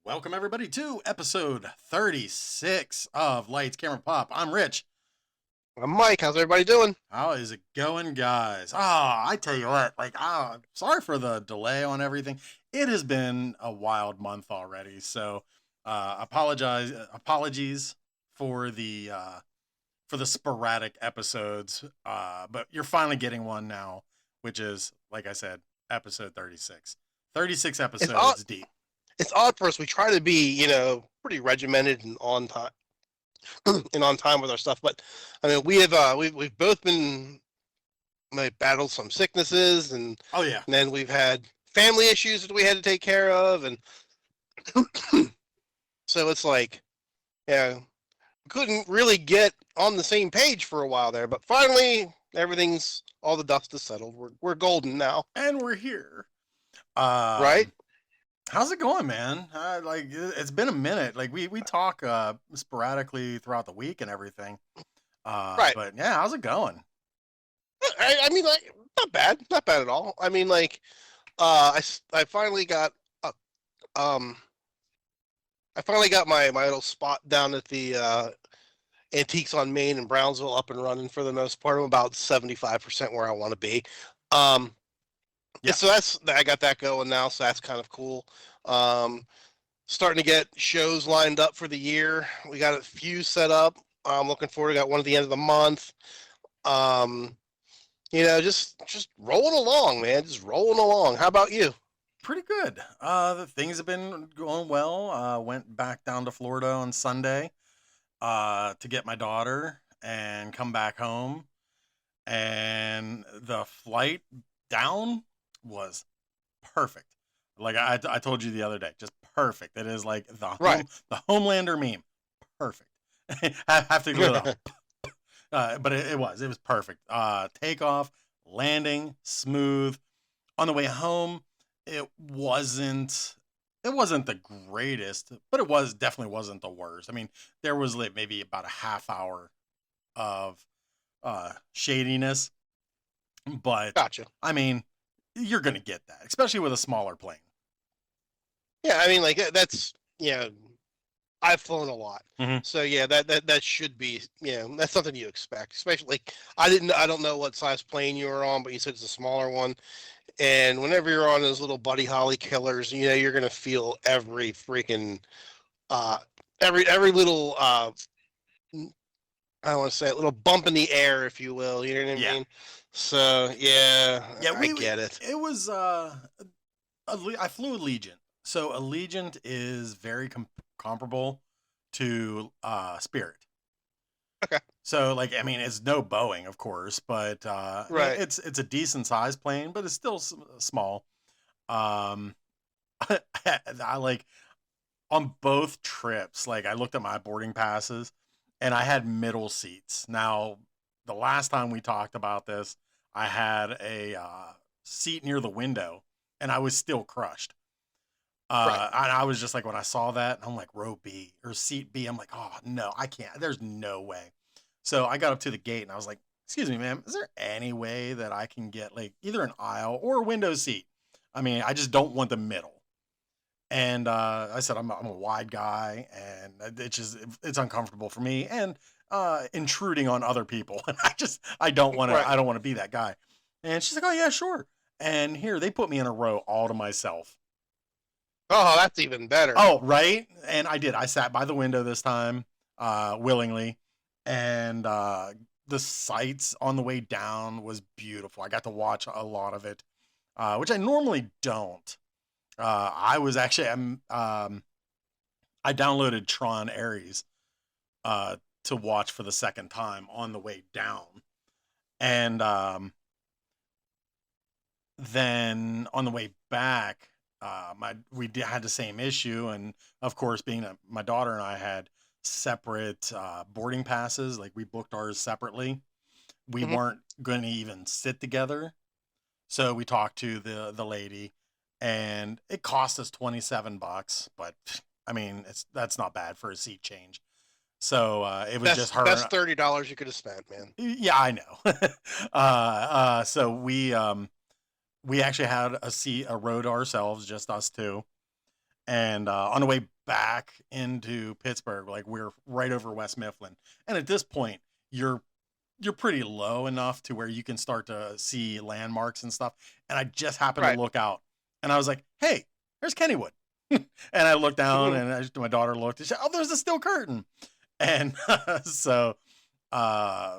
Welcome, everybody, to episode 36 of Lights, Camera, Pop. I'm Rich. I'm Mike. How's everybody doing? How is it going, guys? I tell you what, sorry for the delay on everything. It has been a wild month already, so apologies for the sporadic episodes. But you're finally getting one now, which is, like I said, episode 36. 36 It's odd. episodes deep. It's odd for us. We try to be, pretty regimented and on time, and on time with our stuff. But I mean, we've both been like battled some sicknesses, and, Oh yeah. and then we've had family issues that we had to take care of, and so it's like, yeah, couldn't really get on the same page for a while there. But finally, all the dust is settled. We're golden now, And we're here. right? How's it going, man? It's been a minute. Like we talk sporadically throughout the week and everything. Right. But yeah, how's it going? I mean, like, not bad at all. I mean, like, I finally got, uh, um, I finally got my little spot down at the Antiques on Main in Brownsville up and running for the most part. I'm about 75% where I want to be. Um, Yeah. so I got that going now, so that's kind of cool. Um, Starting to get shows lined up for the year. We got a few set up. I'm looking forward. Got one at the end of the month. Um, just rolling along, man. Just rolling along. How about you? Pretty good. The things have been going well. Went back down to Florida on Sunday to get my daughter and come back home. And the flight down was perfect. Like I told you the other day, just perfect. It is like Right. the Homelander meme. Perfect. I have to go to but it was perfect. Takeoff, landing, smooth. On the way home, it wasn't it wasn't the greatest, but it was definitely wasn't the worst. I mean, there was like maybe about a half hour of shadiness, but Gotcha. I mean, you're gonna get that, especially with a smaller plane. Yeah, I mean, like that's I've flown a lot, Mm-hmm. so yeah, that should be that's something you expect. Especially like I don't know what size plane you were on, but you said it's a smaller one, and whenever you're on those little Buddy Holly killers, you're gonna feel every freaking uh every little I don't want to say it, little bump in the air, if you will. You know what I Yeah, mean? So yeah, yeah. I get it. It was I flew Allegiant. So Allegiant is very comparable to Spirit. Okay. So like I mean it's no Boeing of course, but Right. it's a decent sized plane, but it's still small. Um I like on both trips, like I looked at my boarding passes and I had middle seats. Now, the last time we talked about this, I had a seat near the window and I was still crushed. Right. And I was just like, when I saw that, I'm like, row B or seat B. I'm like, oh, no, I can't. There's no way. So I got up to the gate and I was like, excuse me, ma'am, is there any way that I can get like either an aisle or a window seat? I mean, I just don't want the middle. And I said I'm a wide guy, and it's uncomfortable for me and intruding on other people. And Right. I don't want to be that guy. And she's like, oh yeah, sure. And here they put me in a row all to myself. Oh, that's even better. Oh right, and I did. I sat by the window this time, willingly, and the sights on the way down was beautiful. I got to watch a lot of it, which I normally don't. I was actually I downloaded Tron Ares to watch for the second time on the way down, and then on the way back, had the same issue, and of course, my daughter and I had separate boarding passes. Like we booked ours separately. We Hmm. weren't going to even sit together, so we talked to the lady, and it cost us $27. But I mean, that's not bad for a seat change. So it was just her. Best $30 you could have spent, man. Yeah, I know. So we actually had a row to ourselves, just us two, And on the way back into Pittsburgh, like we're right over West Mifflin, and at this point, you're pretty low enough to where you can start to see landmarks and stuff. And I just happened to Right. look out, and I was like, "Hey, there's Kennywood." And I looked down, and my daughter looked, and she said, "Oh, there's a steel curtain." And so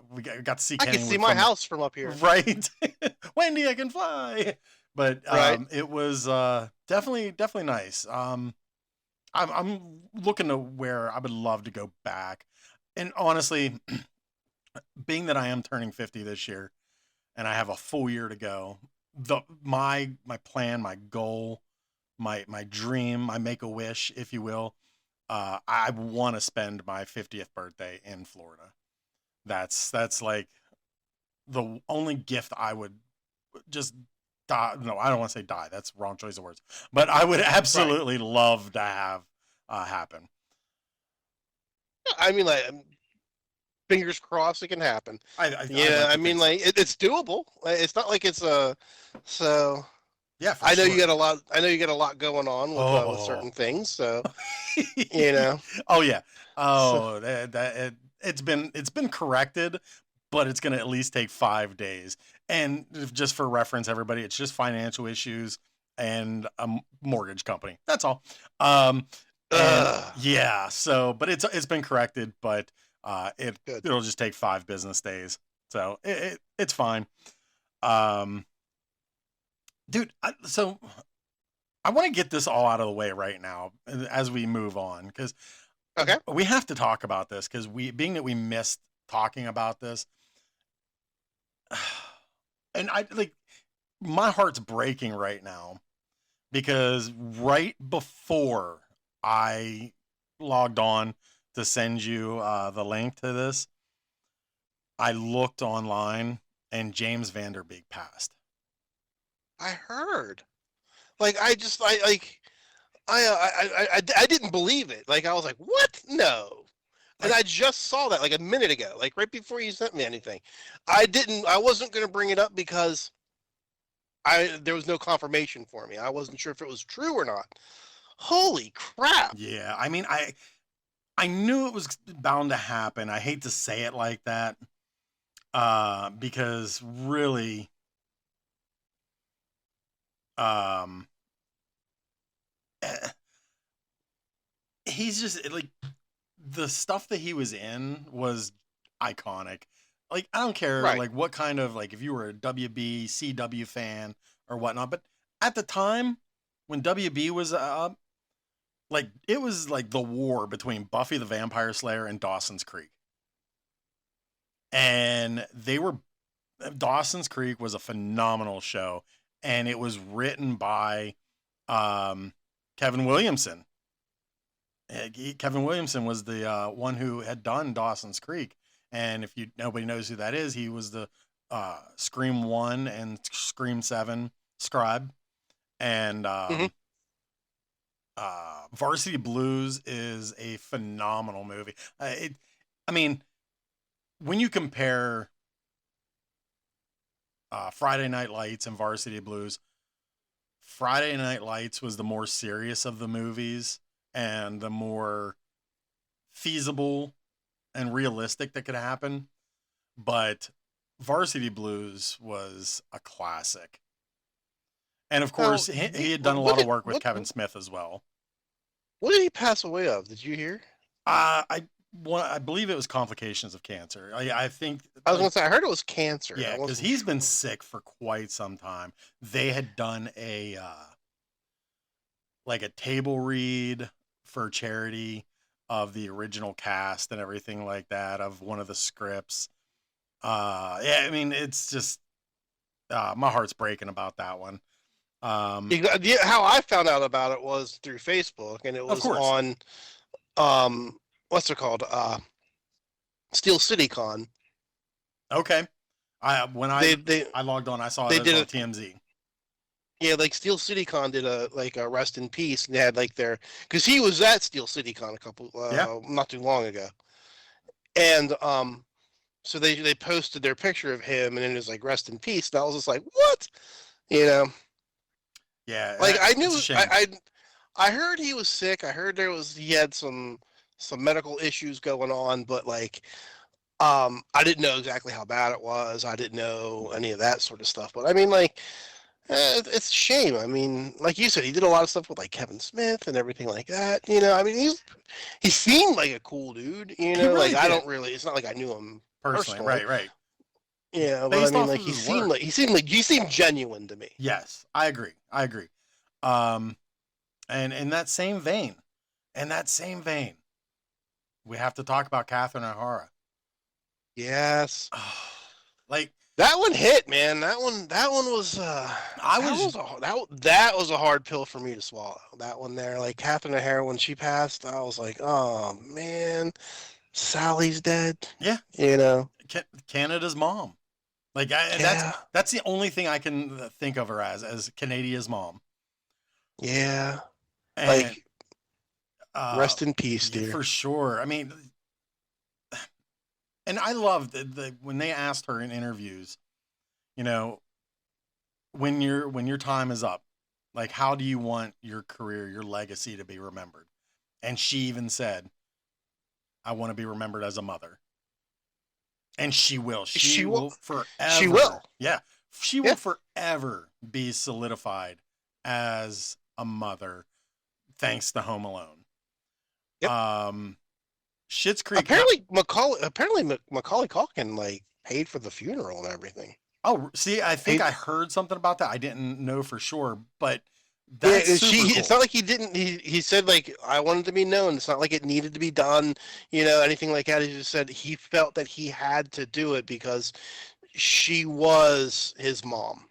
we got to see I can Kennywood see my from house from up here. right. Wendy, I can fly. But Right. it was definitely nice. I'm looking to where I would love to go back. And honestly, being that I am turning 50 this year and I have a full year to go, my plan, my goal, my dream, my make a wish, if you will, I want to spend my 50th birthday in Florida. That's like the only gift I would just die. No, I don't want to say die. That's wrong choice of words. But I would absolutely love to have happen. I mean, like, fingers crossed it can happen. Yeah, I mean, like, it's doable. It's not like it's a. So yeah, I know you got a lot. I know you got a lot going on with certain things. So you know. Oh yeah. Oh, so, it's been corrected, but it's gonna at least take 5 days. And just for reference, everybody, it's just financial issues and a mortgage company. That's all. Yeah. So, but it's been corrected, but it'll just take 5 business days. So it's fine. Dude, so I want to get this all out of the way right now as we move on, because we have to talk about this, because being that we missed talking about this, and my heart's breaking right now, because right before I logged on to send you the link to this, I looked online and James Van Der Beek passed. I heard. Like, I didn't believe it. Like, I was like, what? No. And I just saw that like a minute ago, like right before you sent me anything. I wasn't going to bring it up because there was no confirmation for me. I wasn't sure if it was true or not. Holy crap. Yeah. I mean, I knew it was bound to happen. I hate to say it like that, because really, he's just like, the stuff that he was in was iconic. Like, I don't care like what kind of, like, if you were a WB, CW fan or whatnot, but at the time when WB was up, like, it was like the war between Buffy the Vampire Slayer and Dawson's Creek. And Dawson's Creek was a phenomenal show, and it was written by Kevin Williamson. Kevin Williamson was the one who had done Dawson's Creek, and if nobody knows who that is, he was the Scream 1 and Scream 7 scribe, and Varsity Blues is a phenomenal movie. I mean, when you compare Friday Night Lights and Varsity Blues, Friday Night Lights was the more serious of the movies and the more feasible and realistic that could happen. But Varsity Blues was a classic. And of course, he had done a lot of work with Kevin Smith as well. What did he pass away of? Did you hear? I believe it was complications of cancer. I think I was going to say, I heard it was cancer. Yeah, because he's been sick for quite some time. They had done a table read for charity of the original cast and everything like that of one of the scripts. Yeah, I mean, it's just my heart's breaking about that one. How I found out about it was through Facebook, and it was on what's it called? Steel City Con. Okay. I logged on, I saw it on TMZ. Yeah, like Steel City Con did a rest in peace, and they had because he was at Steel City Con not too long ago, and so they posted their picture of him, and it was like rest in peace, and I was just like, what, Yeah, like I knew I heard he was sick. I heard he had some medical issues going on, but like I didn't know exactly how bad it was. I didn't know any of that sort of stuff. But I mean, like, it's a shame. I mean, like you said, he did a lot of stuff with like Kevin Smith and everything like that. You know, I mean, he seemed like a cool dude. You He know, like really I did don't really. It's not like I knew him personally. personally. Right, right. Yeah, but I Based mean, off like of his work. he seemed genuine to me. Yes, I agree. I agree. Um, and in that same vein, we have to talk about Catherine O'Hara. Yes, Like that one hit, man. That one was I was that was a hard pill for me to swallow. That one there, like Catherine O'Hara when she passed, I was like, oh man, Sally's dead. yeah, You know, Canada's mom. Like yeah, that's the only thing I can think of her as Canadia's mom. yeah. And Like, rest in peace, yeah, dear. for sure. I mean, and I loved when they asked her in interviews, you know, when your time is up, like how do you want your career, your legacy to be remembered? And she even said, I want to be remembered as a mother. And she will. She She will. will She forever. will. Yeah. She Yeah. will forever be solidified as a mother thanks to Home Alone. Yep. Schitt's Creek. Now, Apparently Macaulay Culkin like paid for the funeral and everything. oh, see, I think He, I heard something about that. I didn't know for sure, but yeah, that's super cool. it's not like he didn't. He said like I wanted to be known. It's not like it needed to be done. You know, anything like that. He just said he felt that he had to do it because she was his mom.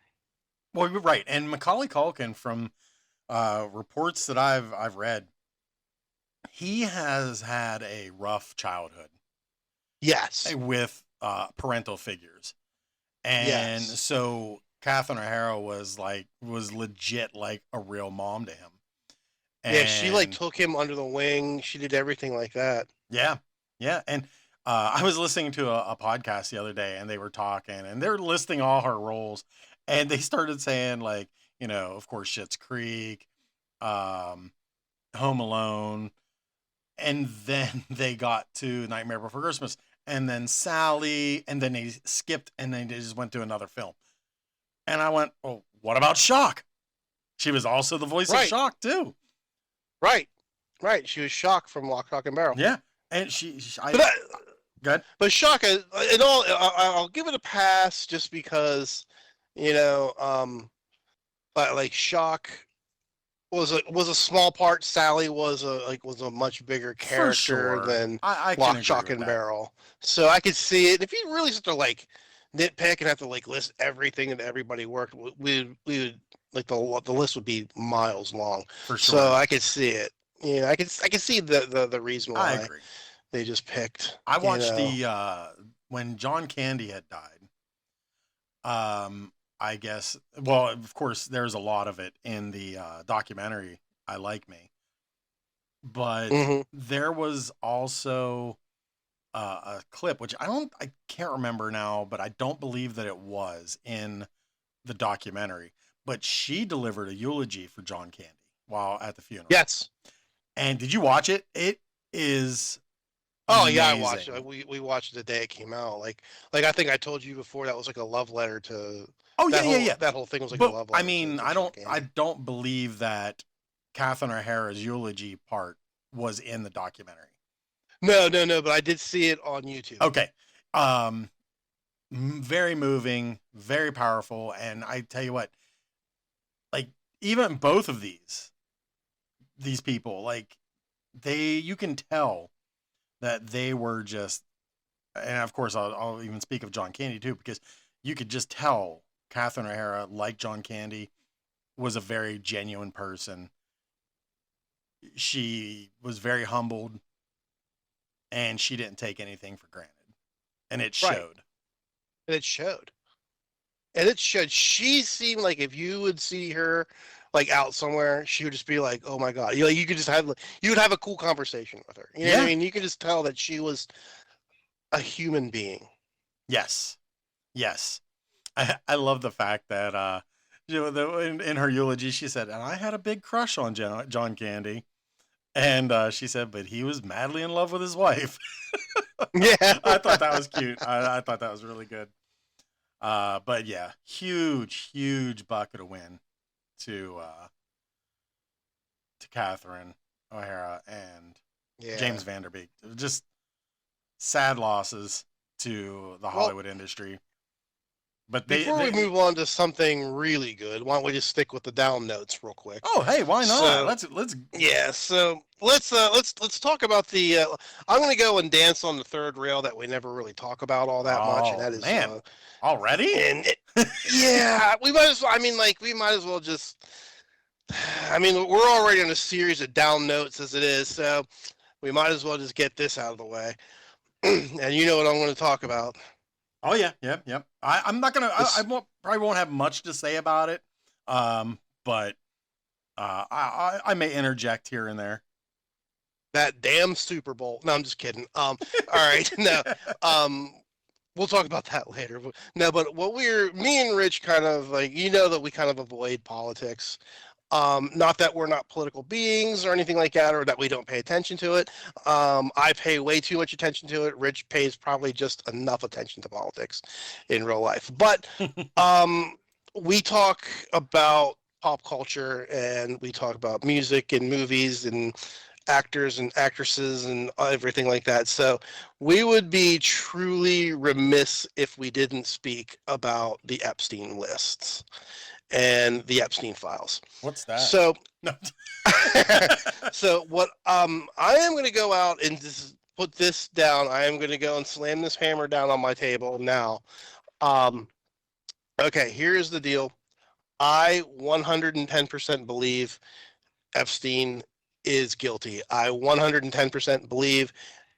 Well, you're right. And Macaulay Culkin, from reports that I've read, he has had a rough childhood Yes. with parental figures. And Yes. so Catherine O'Hara was legit like a real mom to him. Yeah, she like And took him under the wing. She did everything like that. yeah, yeah. And I was listening to a podcast the other day, and they were talking, and they're listing all her roles, and they started saying like, you know, of course, Schitt's Creek, um, Home Alone, and then they got to Nightmare Before Christmas, and then Sally, and then they skipped, and then they just went to another film. And I went, well, what about Shock? She was also the voice of Right. Shock too. Right. Right. She was shocked from Lock, Stock, and Barrel. Yeah, and good. But Shock, in all, I'll give it a pass just because, you know, like Shock was a small part. Sally was a much bigger For character sure. than I can Lock, agree Shock, with and that. Barrel. So I could see it. If you really start to like nitpick and have to like list everything that everybody worked, we would like the list would be miles long. For So sure. I could see it. Yeah, I can see the reason I why agree. they just picked. I You watched know, the when John Candy had died. I guess. Well, of course, there's a lot of it in the documentary. I Like Me, but hmm there was also a clip which I can't remember now, but I don't believe that it was in the documentary. But she delivered a eulogy for John Candy while at the funeral. yes. And did you watch it? It is Oh amazing. yeah, I watched it. We watched it the day it came out. Like I think I told you before that was like a love letter to Oh yeah, yeah, yeah. that whole thing was like a But love I letter mean, to I John don't Candy. believe that Catherine O'Hara's eulogy part was in the documentary. No, but I did see it on YouTube. Okay. Very moving, very powerful, and I tell you what, like even both of these people, like you can tell that they were just, and of course I'll even speak of John Candy too, because you could just tell Catherine O'Hara, like John Candy, was a very genuine person. She was very humbled, and she didn't take anything for granted, and it Right. showed. And it showed. And it showed. She seemed like if you would see her like out somewhere, she would just be like, "Oh my god!" You could just have you would have a cool conversation with her. You know what I mean? You could just tell that she was a human being. Yes, yes. I love the fact that in her eulogy, she said, "And I had a big crush on John Candy." And she said, "But he was madly in love with his wife." Yeah. I thought that was cute. I thought that was really good. But yeah, huge bucket of win to Catherine O'Hara and Yeah. James Van Der Beek. Just sad losses to the Hollywood industry. But before we move on to something really good, why don't we just stick with the down notes real quick? Oh, hey, why not? So, let's. Yeah, so let's talk about the. I'm going to go and dance on the third rail that we never really talk about all that much, and Oh that is man, already? and yeah, we might as well. I mean, like we might as well just. I mean, we're already on a series of down notes as it is, so we might as well just get this out of the way. And you know what I'm going to talk about. Oh yeah, yep. I'm not gonna. I probably won't have much to say about it. But I may interject here and there. That damn Super Bowl. No, I'm just kidding. All right, no. We'll talk about that later. No, but me and Rich kind of like, that we kind of avoid politics. Not that we're not political beings or anything like that, or that we don't pay attention to it. I pay way too much attention to it. Rich pays probably just enough attention to politics in real life. But we talk about pop culture, and we talk about music and movies and actors and actresses and everything like that. So we would be truly remiss if we didn't speak about the Epstein lists and the Epstein files. What's that? So, so what I am going to go out and just put this down. I am going to go and slam this hammer down on my table now. Okay, here's the deal. I 110% believe Epstein is guilty. I 110% believe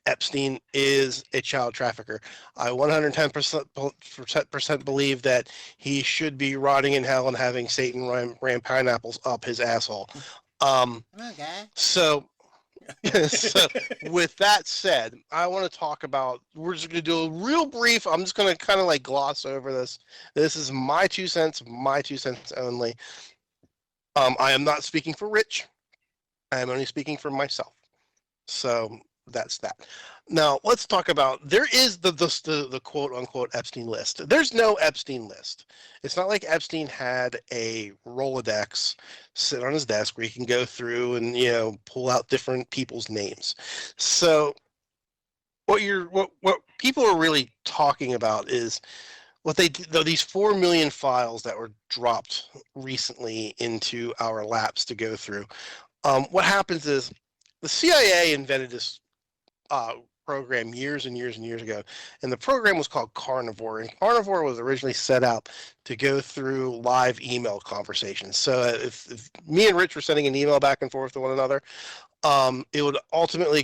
Epstein is a child trafficker. I 110% believe that he should be rotting in hell and having Satan ram pineapples up his asshole. Okay. So with that said, I want to talk about, we're just going to do a real brief, I'm just going to kind of like gloss over this. This is my 2 cents only. I am not speaking for Rich. I am only speaking for myself. So that's that. Now let's talk about, there is the quote unquote Epstein list. There's no Epstein list. It's not like Epstein had a Rolodex sit on his desk where he can go through and pull out different people's names. So what people are really talking about is these 4 million files that were dropped recently into our laps to go through. What happens is the CIA invented this program years and years and years ago, and the program was called Carnivore. And Carnivore was originally set out to go through live email conversations. So if me and Rich were sending an email back and forth to one another, it would ultimately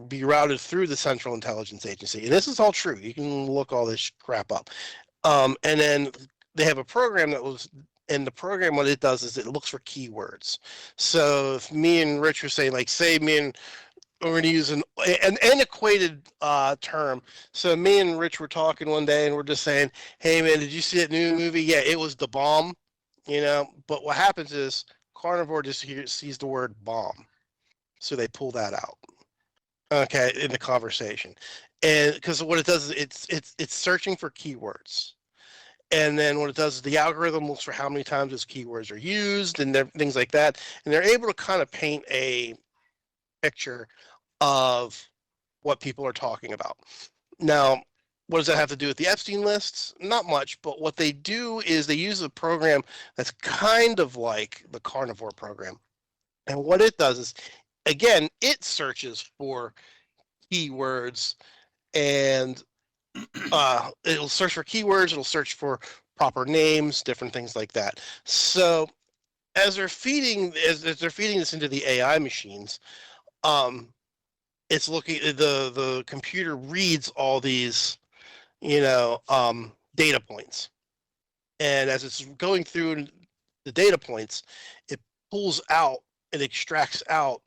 be routed through the Central Intelligence Agency. And this is all true. You can look all this crap up. And then they have a program and the program, what it does is it looks for keywords. So if me and Rich were saying, like, say me and we're going to use an antiquated term. So me and Rich were talking one day, and we're just saying, "Hey man, did you see that new movie? Yeah, it was the bomb." But what happens is Carnivore just sees the word bomb, so they pull that out. Okay, in the conversation, and because what it does is it's searching for keywords. And then what it does is the algorithm looks for how many times those keywords are used and things like that. And they're able to kind of paint a picture of what people are talking about. Now, what does that have to do with the Epstein lists? Not much, but what they do is they use a program that's kind of like the Carnivore program. And what it does is, again, it searches for keywords, and it'll search for keywords, it'll search for proper names, different things like that. So as they're feeding this into the AI machines, it's looking, the computer reads all these data points, and as it's going through the data points, it pulls out, it extracts out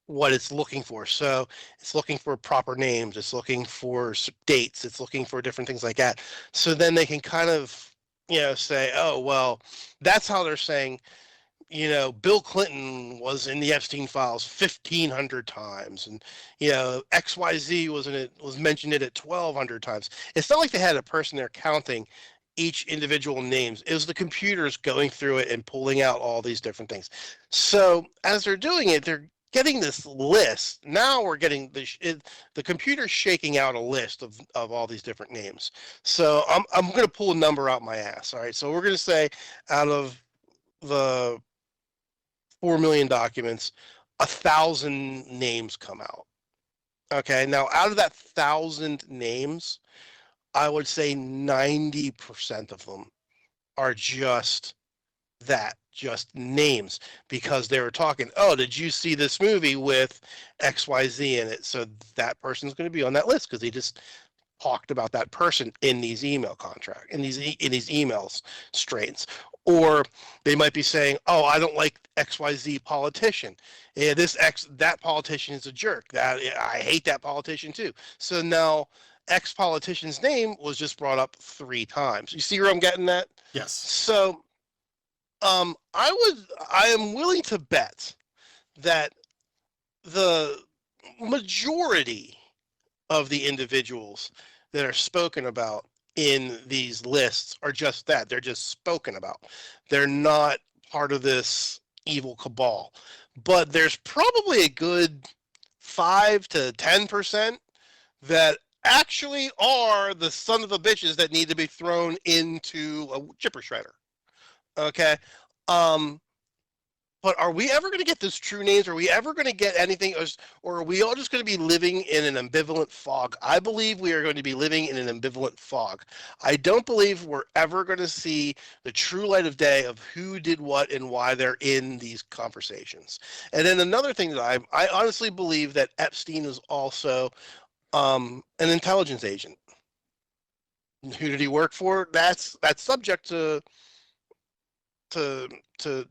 what it's looking for. So it's looking for proper names, it's looking for dates, it's looking for different things like that. So then they can kind of say, oh, well, that's how they're saying, Bill Clinton was in the Epstein files 1,500 times, and XYZ was mentioned it at 1,200 times. It's not like they had a person there counting each individual names. It was the computers going through it and pulling out all these different things. So as they're doing it, they're getting this list. Now we're getting the computer's shaking out a list of all these different names. So I'm going to pull a number out my ass. All right. So we're going to say out of the 4 million documents, 1,000 names come out. Okay. Now out of that 1,000 names, I would say 90% of them are just names, because they were talking, oh, did you see this movie with XYZ in it? So that person's going to be on that list because he just talked about that person in these email contract, in these emails strains. Or they might be saying, oh, I don't like XYZ politician. Yeah, that politician is a jerk. I hate that politician too. So now politician's name was just brought up 3 times. You see where I'm getting at? Yes. So I am willing to bet that the majority of the individuals that are spoken about in these lists are just that. They're just spoken about. They're not part of this evil cabal. But there's probably a good 5 to 10% that actually are the son of the bitches that need to be thrown into a chipper shredder. Okay. But are we ever going to get those true names? Are we ever going to get anything? Or are we all just going to be living in an ambivalent fog? I believe we are going to be living in an ambivalent fog. I don't believe we're ever going to see the true light of day of who did what and why they're in these conversations. And then another thing that I honestly believe that Epstein was also an intelligence agent. Who did he work for? That's subject to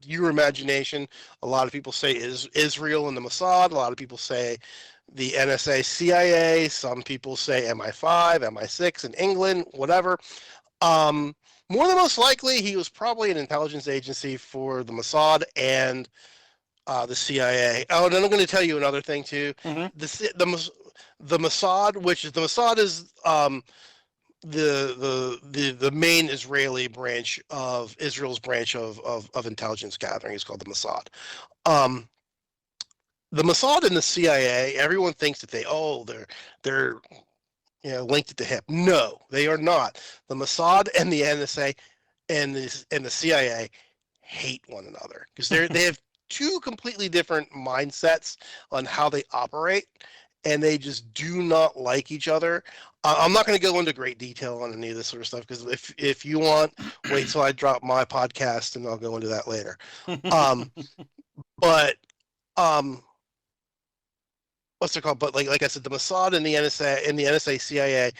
your imagination. A lot of people say is Israel and the Mossad. A lot of people say the NSA, CIA. Some people say MI5, MI6 in England, whatever. More than most likely, he was probably an intelligence agency for the Mossad and the CIA. Oh, and then I'm going to tell you another thing too. Mm-hmm. The Mossad, which is the Mossad, is the main Israeli branch of Israel's branch of intelligence gathering is called the Mossad. The Mossad and the CIA, everyone thinks that they're linked at the hip. No, they are not. The Mossad and the NSA and the CIA hate one another because they have 2 completely different mindsets on how they operate, and they just do not like each other. I'm not going to go into great detail on any of this sort of stuff because if you want, wait till I drop my podcast and I'll go into that later. But what's it called? But like I said, the Mossad and the NSA CIA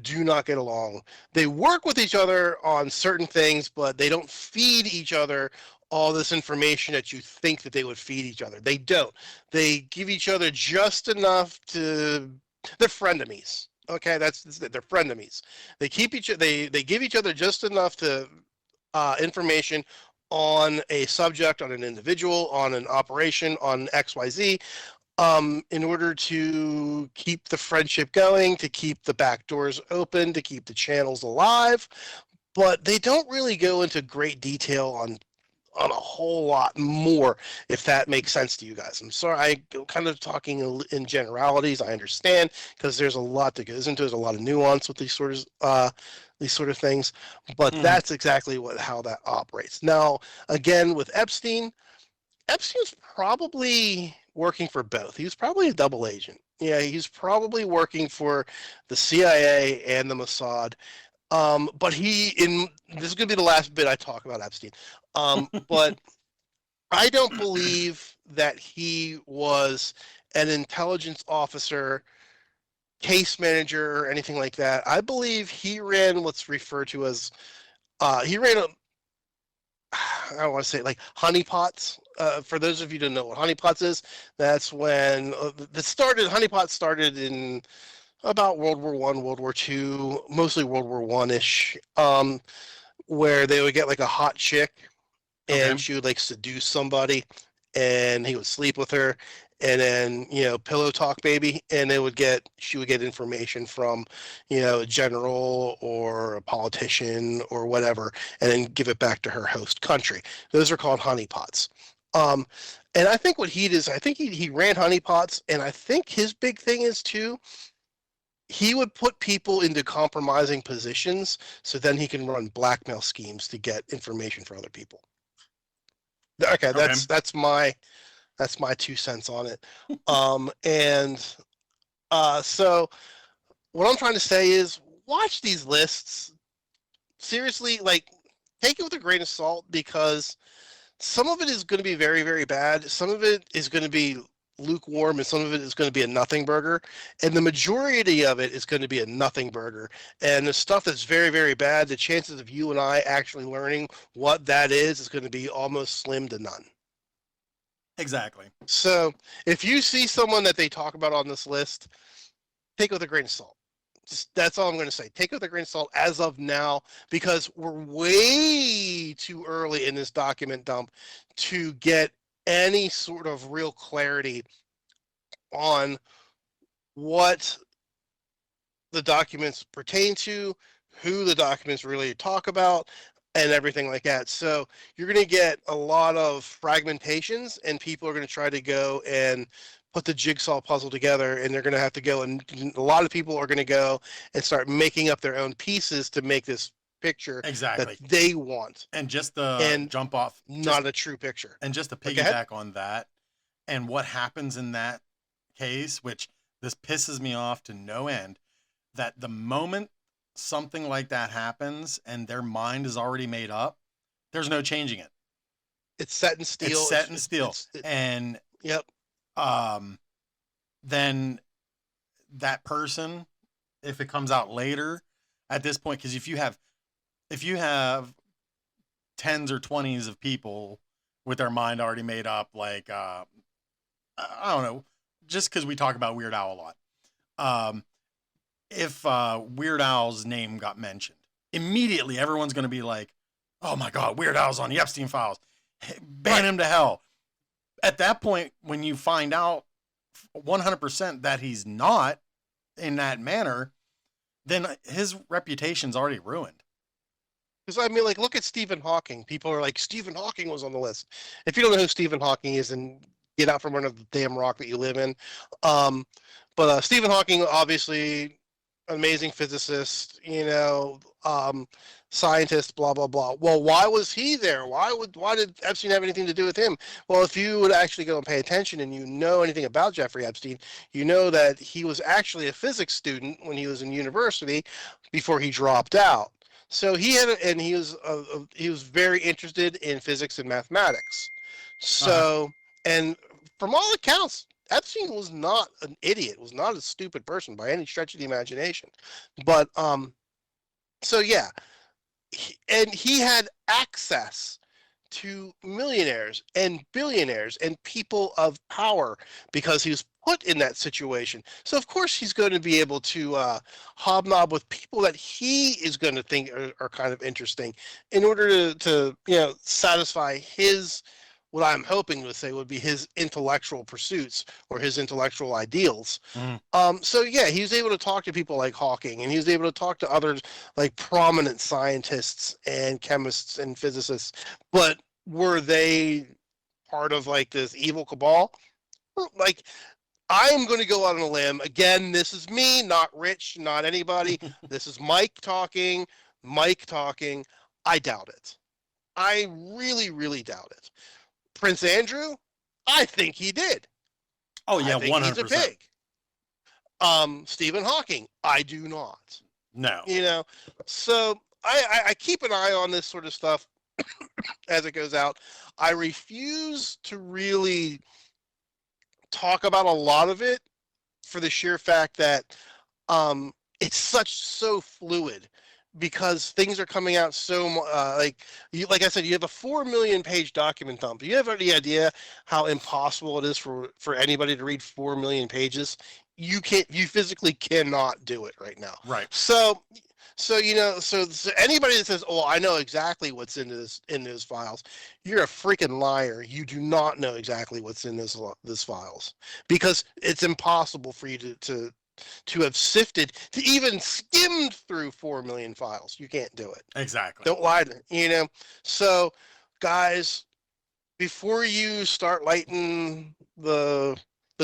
do not get along. They work with each other on certain things, but they don't feed each other all this information that you think that they would feed each other. They don't. They give each other just enough to. They're frenemies. Okay, they're frenemies. They give each other just enough to information on a subject, on an individual, on an operation, on XYZ, in order to keep the friendship going, to keep the back doors open, to keep the channels alive. But they don't really go into great detail on a whole lot more, if that makes sense to you guys. I'm sorry, I'm kind of talking in generalities. I understand because there's a lot that goes into it. There's a lot of nuance with these sort of things, but that's exactly how that operates. Now, again, with Epstein's probably working for both. He was probably a double agent. Yeah, he's probably working for the CIA and the Mossad. But this is going to be the last bit I talk about Epstein. But I don't believe that he was an intelligence officer, case manager, or anything like that. I believe he ran what's referred to as I don't want to say like honeypots. For those of you who don't know what honeypots is, that's when honeypots started in about World War I, World War II, mostly World War I-ish. where they would get like a hot chick and Okay. she would like seduce somebody and he would sleep with her and then pillow talk baby, and she would get information from a general or a politician or whatever, and then give it back to her host country. Those are called honeypots. um and I think what he did is, I think he ran honeypots, and I think his big thing is too, he would put people into compromising positions so then he can run blackmail schemes to get information for other people. Okay, Okay. that's my 2 cents on it. And so what I'm trying to say is, watch these lists. Seriously, like, take it with a grain of salt, because some of it is going to be very, very bad. Some of it is going to be lukewarm, and some of it is going to be a nothing burger. And the majority of it is going to be a nothing burger. And the stuff that's very, very bad, the chances of you and I actually learning what that is going to be almost slim to none. Exactly. So if you see someone that they talk about on this list, take it with a grain of salt. That's all I'm going to say. Take it with a grain of salt as of now, because we're way too early in this document dump to get any sort of real clarity on what the documents pertain to, who the documents really talk about, and everything like that. So you're going to get a lot of fragmentations, and people are going to try to go and put the jigsaw puzzle together, and they're going to have to go, and a lot of people are going to go and start making up their own pieces to make this picture Exactly. that they want. And just to And jump off, not a true picture. and just to Okay, go ahead. piggyback on that, and what happens in that case, which this pisses me off to no end, that the moment something like that happens and their mind is already made up, there's no changing it. It's set in steel. It's set in steel. And Yep. then that person, if it comes out later at this point, because if you have tens or 20s of people with their mind already made up, like I don't know, just because we talk about Weird Al a lot. If Weird Al's name got mentioned, immediately everyone's going to be like, oh my God, Weird Al's on the Epstein files. Ban him to hell. At that point, when you find out 100% that he's not in that manner, then his reputation's already ruined. Because, I mean, like, look at Stephen Hawking. People are like, Stephen Hawking was on the list. If you don't know who Stephen Hawking is, then get out from under the damn rock that you live in. But Stephen Hawking, obviously, amazing physicist, scientist, blah, blah, blah. Well, why was he there? Why did Epstein have anything to do with him? Well, if you would actually go and pay attention and you know anything about Jeffrey Epstein, you know that he was actually a physics student when he was in university before he dropped out. So he was very interested in physics and mathematics. So, and from all accounts, Epstein was not an idiot, was not a stupid person by any stretch of the imagination. But so yeah, he had access to millionaires and billionaires and people of power because he was put in that situation. So of course he's going to be able to hobnob with people that he is going to think are kind of interesting in order to satisfy his, what I'm hoping to say would be his intellectual pursuits or his intellectual ideals. So yeah, he was able to talk to people like Hawking, and he was able to talk to others like prominent scientists and chemists and physicists. But were they part of like this evil cabal? Like, I am going to go out on a limb. Again, this is me, not Rich, not anybody. This is Mike talking. I doubt it. I really, really doubt it. Prince Andrew, I think he did. Oh yeah, 100%. He's a pig. Stephen Hawking, I do not. No. So I keep an eye on this sort of stuff as it goes out. I refuse to really talk about a lot of it for the sheer fact that it's so fluid, because things are coming out so like I said, you have a 4 million page document dump. Do you have any idea how impossible it is for anybody to read 4 million pages? You physically cannot do it right now. Right. So So so anybody that says, "Oh, I know exactly what's in those files," you're a freaking liar. You do not know exactly what's in this files because it's impossible for you to have sifted to even skimmed through 4 million files. You can't do it. Exactly. Don't lie to So, guys, before you start lighting the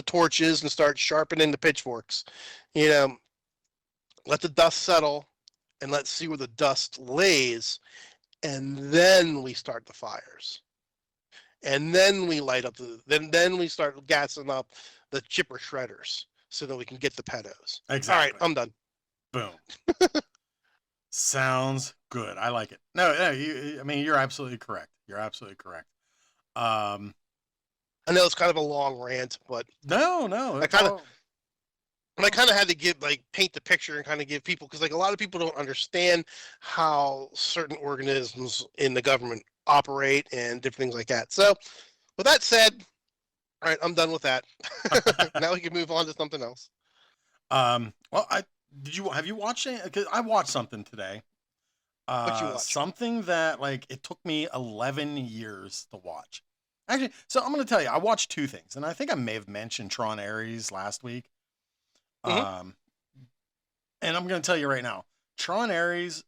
torches and start sharpening the pitchforks, you know, let the dust settle and let's see where the dust lays, and then we start the fires, and then we light up then we start gassing up the chipper shredders so that we can get the pedos. Exactly. All right, I'm done. Boom. Sounds good. I like it. No, I mean, you're absolutely correct. You're absolutely correct. I know it's kind of a long rant, but no, I kind of had to paint the picture and kind of give people, because like a lot of people don't understand how certain organisms in the government operate and different things like that. So with that said, all right, I'm done with that. Now we can move on to something else. Well, have you watched it? Because I watched something today. What you watch? Something that like it took me 11 years to watch. Actually, so I'm going to tell you, I watched two things, and I think I may have mentioned Tron Ares last week. Mhm. And I'm going to tell you right now, Tron Ares,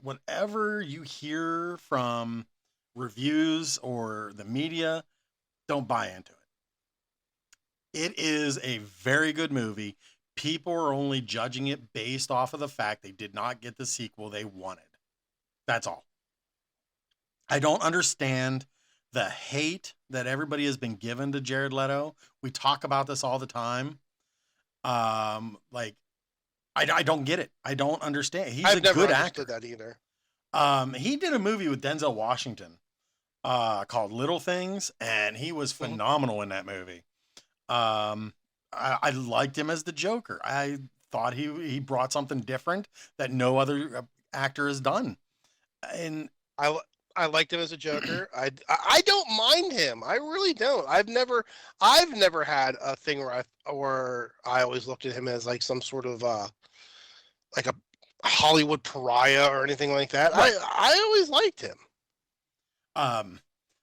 whatever you hear from reviews or the media, don't buy into it. It is a very good movie. People are only judging it based off of the fact they did not get the sequel they wanted. That's all. I don't understand the hate that everybody has been given to Jared Leto. We talk about this all the time. Like, I don't get it. I don't understand. He's I've a never good understood actor. that either. He did a movie with Denzel Washington called Little Things, and he was phenomenal in that movie. I liked him as the Joker. I thought he brought something different that no other actor has done. And I liked him as a Joker. I don't mind him. I really don't. I've never had a thing where I always looked at him as like some sort of like a Hollywood pariah or anything like that. Right. I always liked him.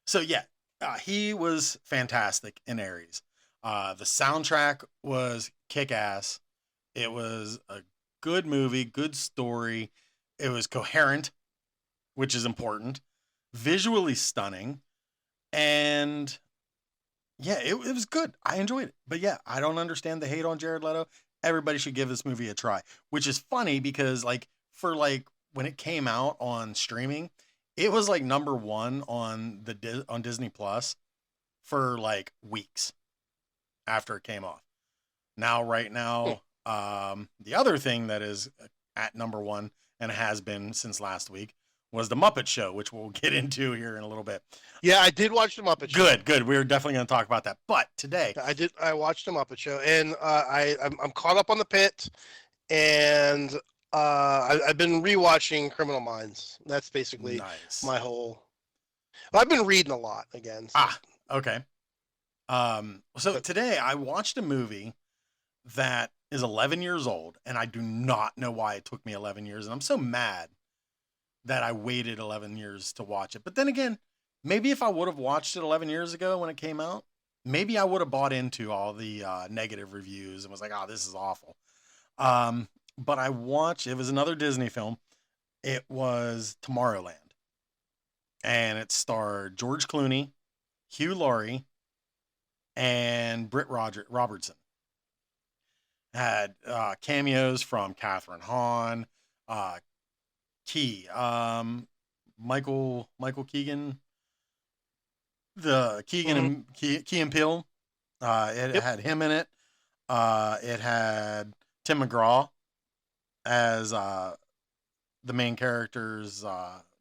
So yeah, he was fantastic in Ares. The soundtrack was kick ass. It was a good movie, good story. It was coherent, which is important. Visually stunning, and yeah, it was good. I enjoyed it. But yeah, I don't understand the hate on Jared Leto. Everybody should give this movie a try. Which is funny because when it came out on streaming, it was like number one on on Disney Plus for like weeks after it came off. Right now, the other thing that is at number one and has been since last week was the Muppet Show, which we'll get into here in a little bit. Yeah, I did watch the Muppet Show. Good. We're definitely going to talk about that. But today, I watched the Muppet Show, and I'm caught up on the Pit, and I've been rewatching Criminal Minds. That's basically nice. my whole. I've been reading a lot again. So. Okay. Today I watched a movie that is 11 years old, and I do not know why it took me 11 years, and I'm so mad that I waited 11 years to watch it. But then again, maybe if I would have watched it 11 years ago when it came out, maybe I would have bought into all the negative reviews and was like, oh, this is awful. But I watched, it was another Disney film. It was Tomorrowland. And it starred George Clooney, Hugh Laurie, and Britt Robertson. Had cameos from Catherine Hahn, Michael Keegan, the Keegan and Key and Peele. It had him in it. It had Tim McGraw as the main character's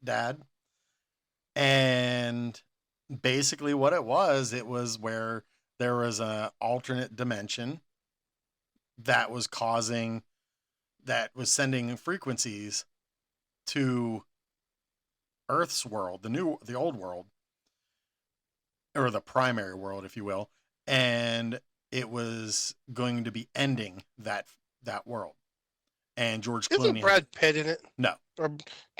dad. And basically what it was where there was an alternate dimension that was sending frequencies to Earth's world, the old world, or the primary world, if you will, and it was going to be ending that world. and George Isn't Clooney. Brad Pitt in it? No. Or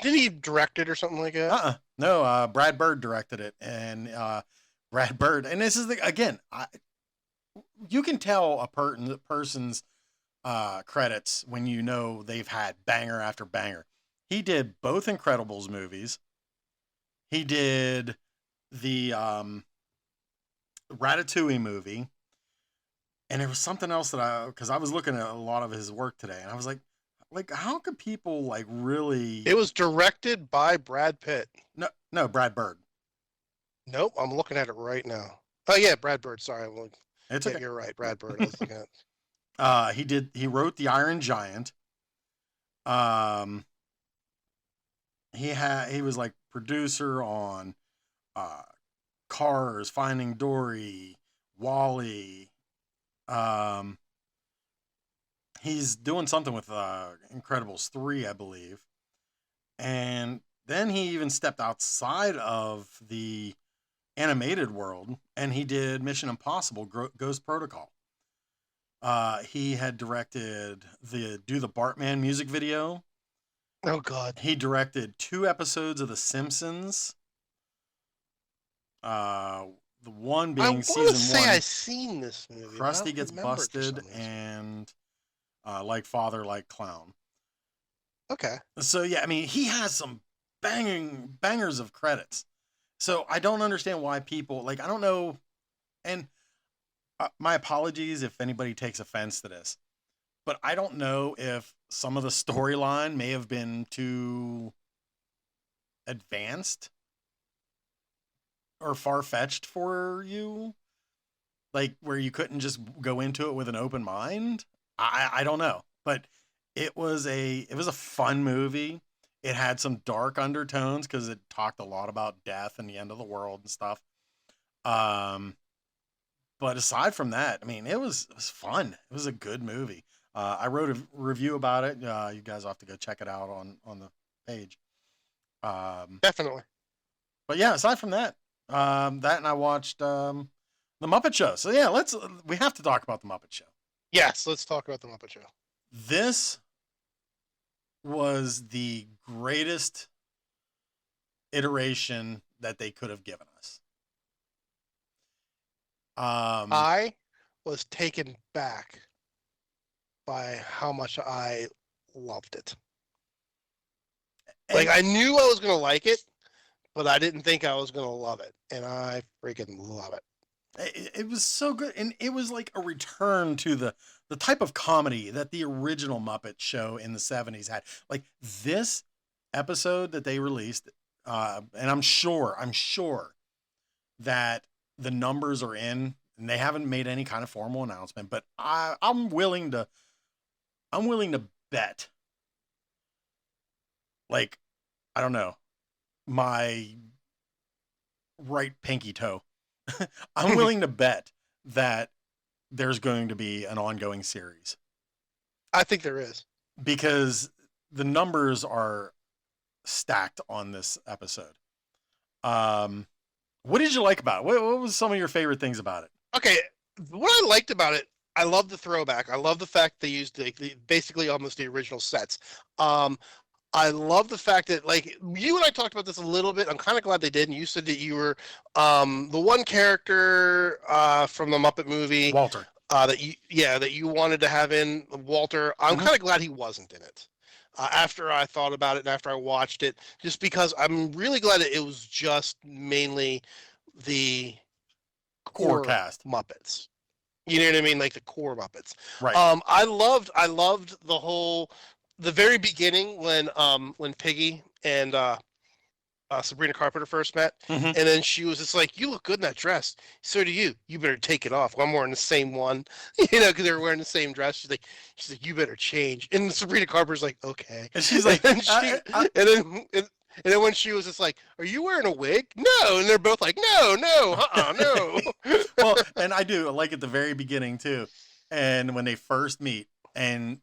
did he direct it or something like that? No, Brad Bird directed it, and Brad Bird, and this is again, you can tell a person's credits when you know they've had banger after banger. He did both Incredibles movies. He did the Ratatouille movie, and there was something else that because I was looking at a lot of his work today, and I was like how could people like really? It was directed by Brad Pitt. No, Brad Bird. Nope, I'm looking at it right now. Oh yeah, Brad Bird. Sorry, It's yeah, okay. you're right, Brad Bird. I was looking at. He wrote The Iron Giant. He was like producer on Cars, Finding Dory, Wall-E. He's doing something with Incredibles 3, I believe. And then he even stepped outside of the animated world, and he did Mission Impossible Ghost Protocol. He had directed the Bartman music video. Oh God. He directed 2 episodes of The Simpsons. The one being season 1. I want to say I've seen this movie. Krusty Gets Busted and Like Father, Like Clown. Okay. So yeah, I mean, he has some bangers of credits. So I don't understand why people I don't know, and my apologies if anybody takes offense to this, but I don't know if some of the storyline may have been too advanced or far-fetched for you, like where you couldn't just go into it with an open mind. I don't know, but it was a fun movie. It had some dark undertones because it talked a lot about death and the end of the world and stuff. But aside from that, I mean, it was fun. It was a good movie. I wrote a review about it. You guys have to go check it out on the page. Definitely. But yeah, aside from that, and I watched The Muppet Show. So yeah, we have to talk about The Muppet Show. Yes, let's talk about The Muppet Show. This was the greatest iteration that they could have given us. I was taken back by how much I loved it. Like, I knew I was going to like it, but I didn't think I was going to love it. And I freaking love it. It was so good. And it was like a return to the type of comedy that the original Muppet Show in the 70s had. Like this episode that they released, and I'm sure that the numbers are in, and they haven't made any kind of formal announcement, but I'm willing to bet, like, I don't know, my right pinky toe. I'm willing to bet that there's going to be an ongoing series. I think there is. Because the numbers are stacked on this episode. What did you like about it? What was some of your favorite things about it? Okay, what I liked about it, I love the throwback. I love the fact they used basically almost the original sets. I love the fact that, like, you and I talked about this a little bit. I'm kind of glad they did. And you said that you were the one character from the Muppet movie, Walter, that you wanted to have in Walter. I'm kind of glad he wasn't in it. After I thought about it and after I watched it, just because I'm really glad that it was just mainly the core cast Muppets. You know what I mean? Like the core Muppets. Right. I loved the very beginning when Piggy and Sabrina Carpenter first met, and then she was just like, "You look good in that dress. So do you. You better take it off." Well, I'm wearing the same one, because they were wearing the same dress. She's like, "You better change." And Sabrina Carpenter's like, "Okay." And she's like, and then when she was just like, "Are you wearing a wig?" No, and they're both like, "No, no." Well, and I do like at the very beginning too, and when they first meet, and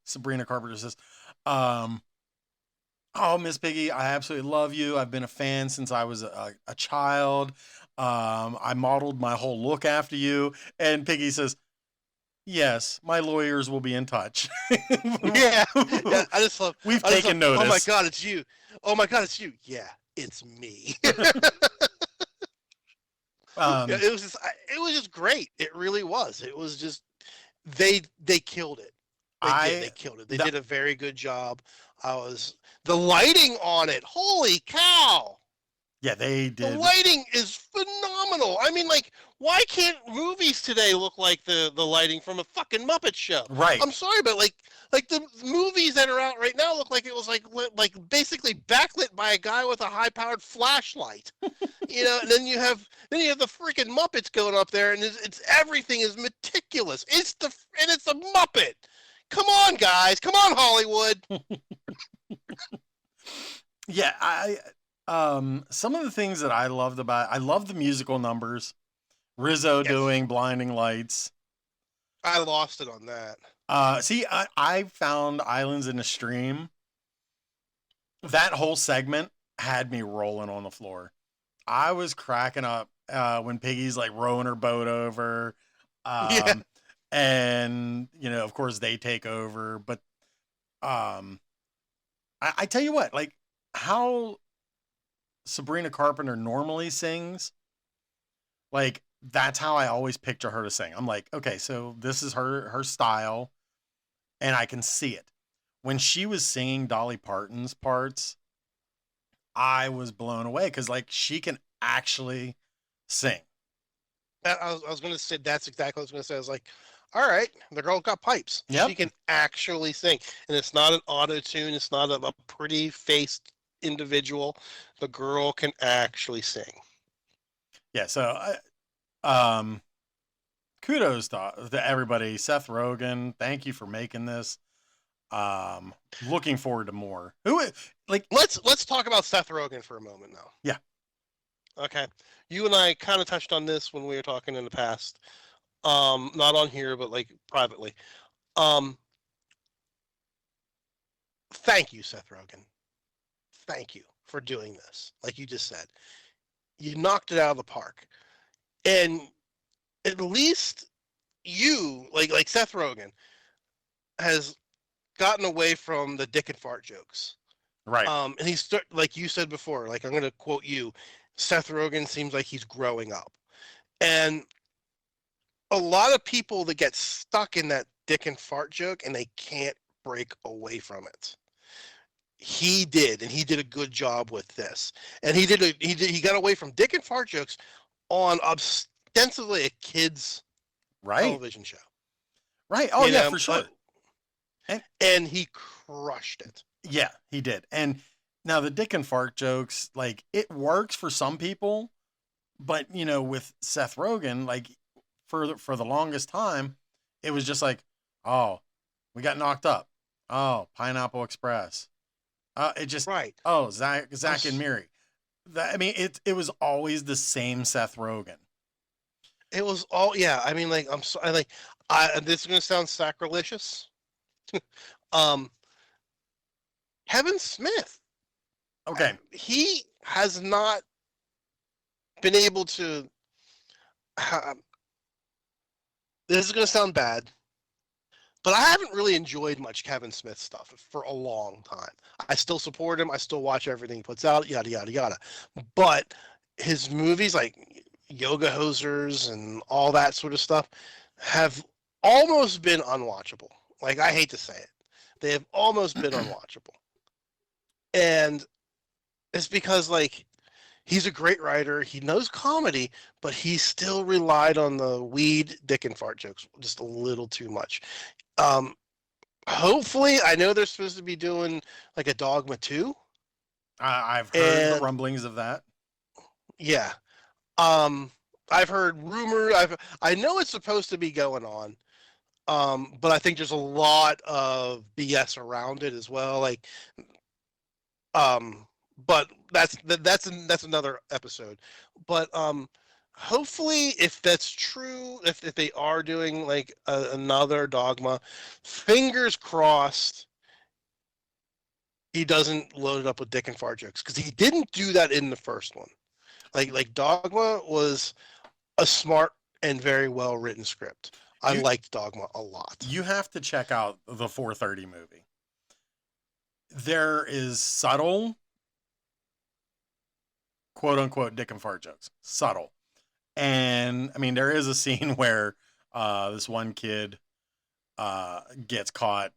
Sabrina Carpenter says, "Oh, Miss Piggy, I absolutely love you. I've been a fan since I was a child. I modeled my whole look after you." And Piggy says, Yes, my lawyers will be in touch. Yeah, yeah. I just love. We've I just taken love, oh my notice. God, it's you. Oh my God, it's you. Yeah, it's me. Yeah, Um, it was just great. It really was. It was just they killed it. They did. They I killed it. They the did a very good job. I was the lighting on it. Holy cow! yeah, they The did lighting is phenomenal. I mean, like, why can't movies today look like the lighting from a fucking Muppet Show? right. I'm sorry, but like the movies that are out right now look like it was like basically backlit by a guy with a high-powered flashlight. And then you have the freaking Muppets going up there, and it's everything is meticulous. It's a Muppet. Come on, guys. Come on, Hollywood. Yeah, some of the things that I loved about I love the musical numbers. Rizzo Yes. doing Blinding Lights. I lost it on that. See, I found Islands in a Stream. That whole segment had me rolling on the floor. I was cracking up when Piggy's like rowing her boat over. Yeah. And of course they take over. But I tell you what, like how Sabrina Carpenter normally sings, like that's how I always picture her to sing. I'm like, okay, so this is her style, and I can see it. When she was singing Dolly Parton's parts, I was blown away because like she can actually sing. I was going to say that's exactly what I was going to say. I was like, all right, the girl got pipes. Yep. She can actually sing, and it's not an auto tune. It's not a pretty faced individual. The girl can actually sing. Yeah, so kudos to everybody. Seth Rogen, thank you for making this. Looking forward to more. Let's talk about Seth Rogen for a moment now. Yeah. Okay. You and I kind of touched on this when we were talking in the past. Not on here, but like privately. Thank you, Seth Rogen. Thank you for doing this. Like you just said, you knocked it out of the park, and at least you, like Seth Rogen, has gotten away from the dick and fart jokes. Right. And he's like you said before. Like I'm going to quote you. Seth Rogen seems like he's growing up, and a lot of people that get stuck in that dick and fart joke and they can't break away from it. He did, and he did a good job with this. And he got away from dick and fart jokes on ostensibly a kid's television show. Right. Oh yeah, for sure. And he crushed it. Yeah, he did. And now the dick and fart jokes, like it works for some people, but with Seth Rogen, like for the longest time, it was just like, oh, we got knocked up. Oh, Pineapple Express. It just right. Oh, Zach and Miri. It was always the same Seth Rogen. It was all I mean, like I'm sorry, this is gonna sound sacrilegious. Kevin Smith. Okay. He has not been able to. This is gonna sound bad, but I haven't really enjoyed much Kevin Smith stuff for a long time. I still support him. I still watch everything he puts out, yada, yada, yada. But his movies like Yoga Hosers and all that sort of stuff have almost been unwatchable. Like, I hate to say it. They have almost been unwatchable. And it's because, like, he's a great writer. He knows comedy, but he still relied on the weed, dick, and fart jokes just a little too much. Hopefully, I know they're supposed to be doing like a Dogma 2. I've heard the rumblings of that. Yeah. I've heard rumors. I know it's supposed to be going on. But I think there's a lot of BS around it as well. Like, but that's another episode. But hopefully, if that's true, if they are doing like another Dogma, fingers crossed, he doesn't load it up with dick and fart jokes, because he didn't do that in the first one. Like Dogma was a smart and very well written script. I liked Dogma a lot. You have to check out the 4:30 movie. There is subtle, quote unquote, dick and fart jokes. Subtle. And I mean, there is a scene where this one kid gets caught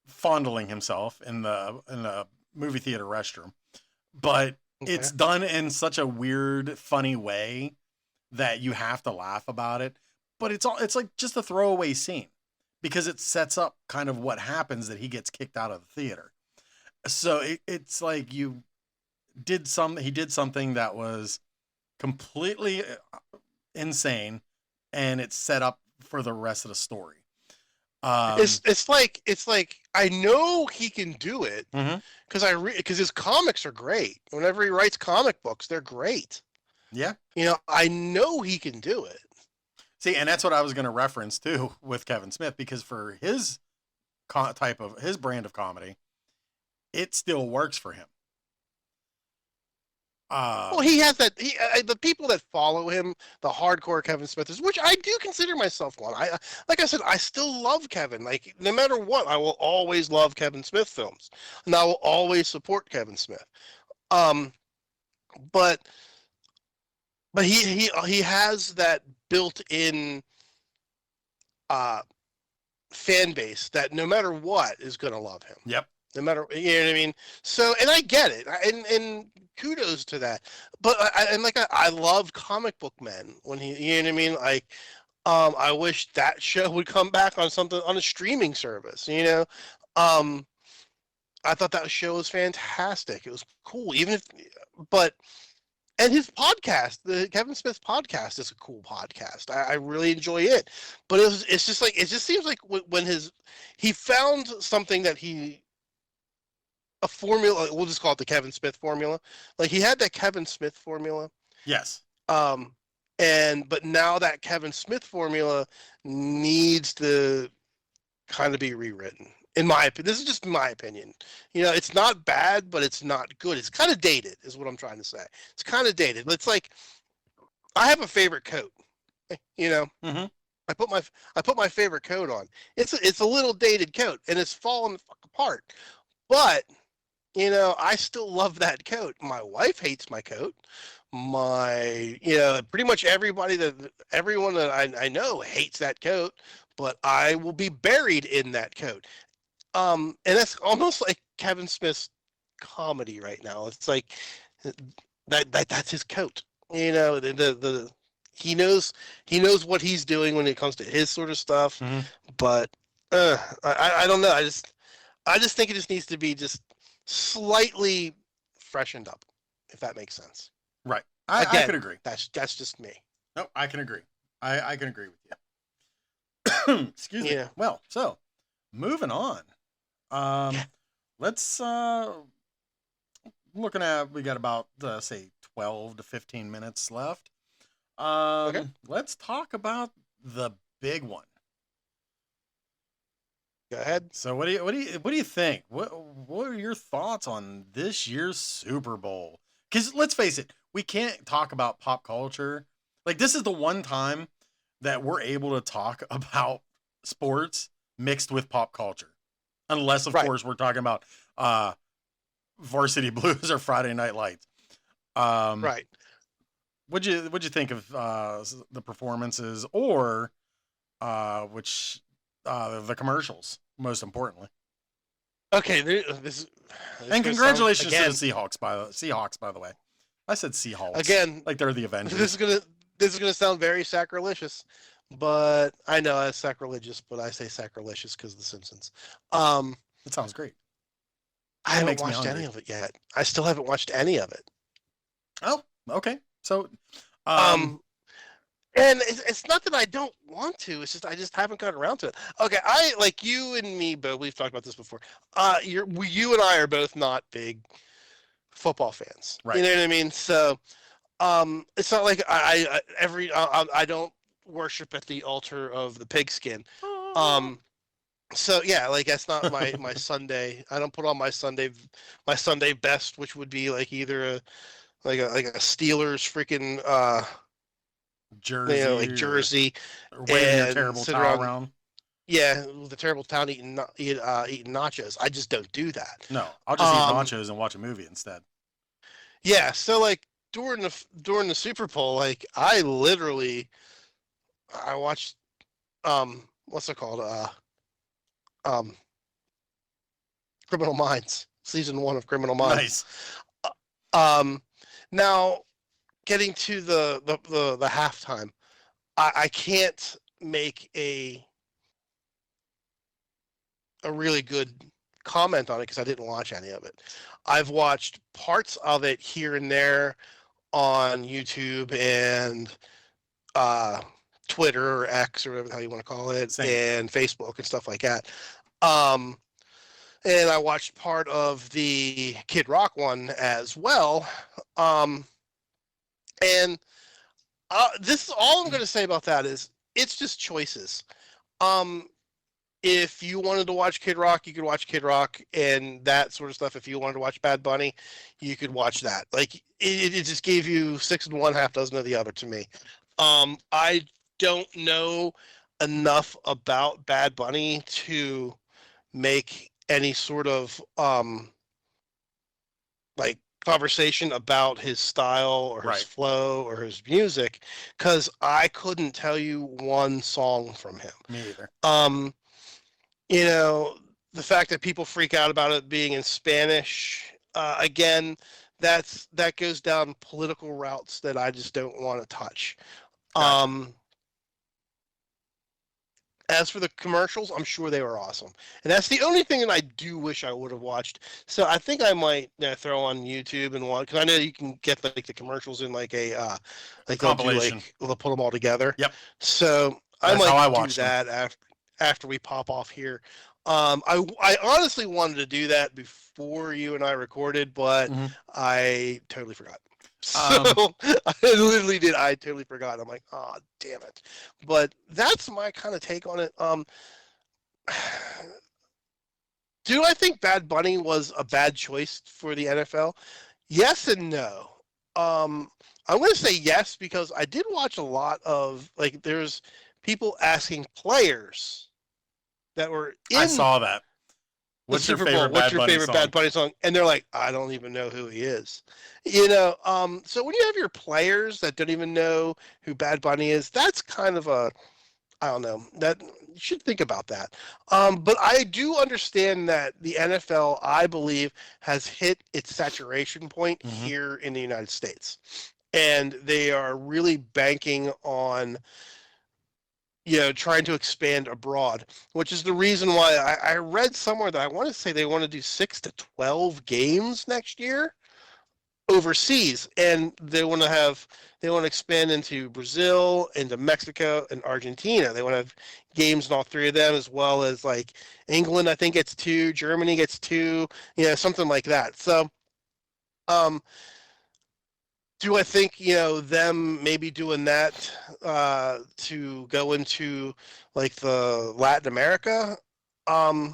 fondling himself in the movie theater restroom, but it's done in such a weird, funny way that you have to laugh about it. But it's like just a throwaway scene because it sets up kind of what happens that he gets kicked out of the theater. So it's like he did something that was completely insane, and it's set up for the rest of the story. It's like I know he can do it because because his comics are great. Whenever he writes comic books, they're great. Yeah, I know he can do it. See, and that's what I was going to reference too with Kevin Smith, because for his his brand of comedy, it still works for him. Well, he has that. The people that follow him, the hardcore Kevin Smithers, which I do consider myself one. Like I said, I still love Kevin. Like no matter what, I will always love Kevin Smith films, and I will always support Kevin Smith. But he has that built-in fan base that no matter what is going to love him. Yep. No matter, you know what I mean? So, and I get it. And kudos to that. But I love Comic Book Men when you know what I mean? Like, I wish that show would come back on a streaming service, I thought that show was fantastic. It was cool. And his podcast, the Kevin Smith podcast, is a cool podcast. I really enjoy it. But it just seems like when he found something that a formula, we'll just call it the Kevin Smith formula. Like he had that Kevin Smith formula. Yes. But now that Kevin Smith formula needs to kind of be rewritten. In my opinion, this is just my opinion. It's not bad, but it's not good. It's kind of dated, is what I'm trying to say. It's kind of dated. It's like I have a favorite coat. Mm-hmm. I put my favorite coat on. It's a little dated coat, and it's falling the fuck apart. But I still love that coat. My wife hates my coat. Pretty much everyone that I know hates that coat. But I will be buried in that coat. And that's almost like Kevin Smith's comedy right now. It's like that's his coat. He knows what he's doing when it comes to his sort of stuff. Mm-hmm. But I don't know. I just think it just needs to be just slightly freshened up, if that makes sense. Right. I could agree. That's just me. No, I can agree. I can agree with you. Excuse me. Yeah. Well, so moving on. Let's looking at, we got about say 12 to 15 minutes left. Okay. Let's talk about the big one. Go ahead. So what do you think? What are your thoughts on this year's Super Bowl? Because let's face it, we can't talk about pop culture. Like this is the one time that we're able to talk about sports mixed with pop culture. Unless, of course, we're talking about Varsity Blues or Friday Night Lights. Right. What'd you think of the performances, or the commercials, most importantly? Okay. And congratulations to the Seahawks, by the way. I said Seahawks again, like they're the Avengers. This is gonna sound very sacrilegious. But I know it's sacrilegious, but I say sacrilegious because of The Simpsons. It sounds great. I haven't watched any of it yet. I still haven't watched any of it. Oh, okay. So, and it's not that I don't want to. It's just I just haven't gotten around to it. Okay, I like you and me, but we've talked about this before. You and I are both not big football fans. Right. You know what I mean? So, it's not like I don't worship at the altar of the pigskin. So yeah, like that's not my Sunday. I don't put on my Sunday best, which would be like either a Steelers freaking Jersey, like Jersey, or waving your and terrible sit towel around. around. Yeah, the terrible town eating nachos. I just don't do that. No, I'll just eat nachos and watch a movie instead. Yeah, so like during the Super Bowl, like I watched what's it called? Um Criminal Minds, season 1 of Criminal Minds. Nice. Now getting to the halftime, I can't make a really good comment on it because I didn't watch any of it. I've watched parts of it here and there on YouTube and Twitter or X or whatever the hell you want to call it, Same. and Facebook and stuff like that. And I watched part of the Kid Rock one as well. And this is all I'm going to say about that is it's just choices. If you wanted to watch Kid Rock, you could watch Kid Rock and that sort of stuff. If you wanted to watch Bad Bunny, you could watch that. Like it just gave you 6 of one, half dozen of the other to me. I don't know enough about Bad Bunny to make any sort of like conversation about his style or his flow or his music, because I couldn't tell you one song from him. Me either. You know, the fact that people freak out about it being in Spanish, again, that goes down political routes that I just don't want to touch. Gotcha. As for the commercials, I'm sure they were awesome. And that's the only thing that I do wish I would have watched. So I think I might throw on YouTube and watch, because I know you can get like the commercials in like a like compilation. They'll put them all together. Yep. So that's I might do that after we pop off here. I honestly wanted to do that before you and I recorded, but I totally forgot. So I literally did. I totally forgot. I'm like, oh, damn it. But that's my kind of take on it. Do I think Bad Bunny was a bad choice for the NFL? Yes and no. I'm going to say yes because I did watch a lot of, like, there's people asking players that were in I saw that. What's your favorite Bad Bunny song? And they're like, I don't even know who he is. You know, so when you have your players that don't even know who Bad Bunny is, that's kind of a, I don't know, that you should think about that. But I do understand that the NFL, I believe, has hit its saturation point here in the United States. And they are really banking on, you know, trying to expand abroad, which is the reason why I read somewhere that I want to say they want to do 6 to 12 games next year overseas, and they want to expand into Brazil, into Mexico, and Argentina. They want to have games in all 3 of them, as well as like England, I think gets 2, Germany gets 2, you know, something like that. So, do I think, you know, them maybe doing that to go into like the Latin America? Yeah,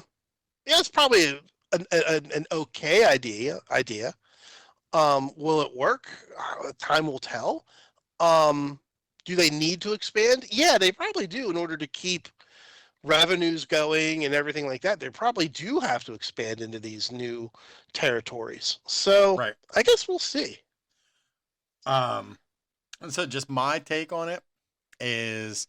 it's probably an okay idea. Will it work? Time will tell. Do they need to expand? Yeah, they probably do in order to keep revenues going and everything like that. They probably do have to expand into these new territories. So I guess we'll see. And so just my take on it is